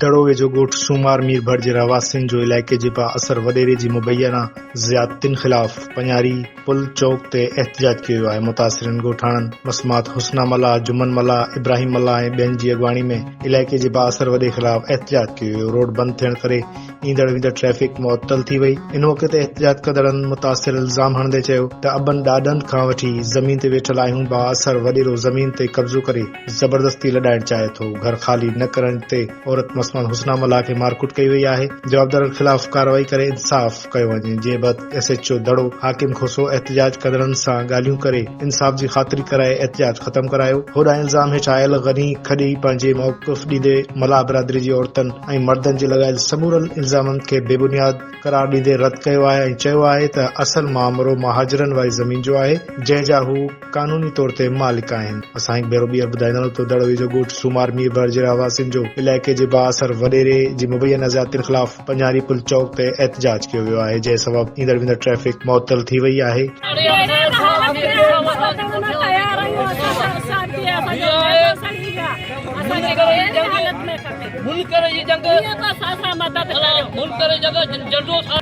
दड़ो वेझो ॻोठ सूमार मीर भर जे रहवासियुनि जो इलाइक़े जे पा असर वॾेरे जी मुबैना ज़ियादतियुनि ख़िलाफ़ पञारी पुल चौक ते एहतजाज कयो वियो आहे। मुतासिरनि ॻोठाणनि मसमात हुस्ना मल्ला, जुमन मल्ला, इब्राहिम मल्ला ऐं ॿियनि जी अॻवानी में इलाइक़े जे पा असर वॾे ख़िलाफ़ एहतजाज कयो वियो। रोड बंदि थियण करे ईंदड़ वेंदड़ ट्रैफ़िक मुअतल थी वई। इन मौक़े ते एहतजाज कंदड़नि मुतासिर इल्ज़ाम हणंदे चयो त अबनि ॾाॾनि खां वठी ज़मीन ते वेठल आहियूं, बा असर वॾेरो ज़मीन ते कब्ज़ो करे ज़बरदस्ती लॾाइण चाहे थो। घर ख़ाली न करण ते औरत मसमान हुस्ना मल्ला खे मारकुट कई वई आहे। जवाबदारनि ख़िलाफ़ कार्रवाई करे इंसाफ़ कयो वञे। जे बैदि SHO दड़ो हाकिम खोसो एहतजाज कंदड़नि सां ॻाल्हियूं करे इंसाफ़ जी ख़ातिरी कराए एहतजाज ख़तमु करायो। होॾां इल्ज़ाम हेठि आयल गनी खॾी पंहिंजे मौक़िफ़ ॾींदे मल्ला बिरादरी जी औरतुनि ऐं मर्दनि जे लॻायल समूरनि इल्ज़ामनि खे बेबुनियाद करार ॾींदे रद्द कयो आहे ऐं चयो आहे त असल मामिलो महाजरनि वारी ज़मीन जो आहे, जंहिं जा हू क़ानूनी तौर ते मालिक आहिनि। असां हिकु भेरो ॿीहर ॿुधाईंदा त दड़ो वेझो ॻोठ सूमार मीर भर जे रहवासियुनि जो इलाइक़े जे बाअसर वॾेरे जी मुबैना ज़ियादतियुनि ख़िलाफ़ पञारी पुल चौक ते एहतजाज कयो वियो आहे, जंहिं सबबि ईंदड़ वेंदड़ ट्रैफ़िक मुअतल थी वई आहे। मुल्क जी जंग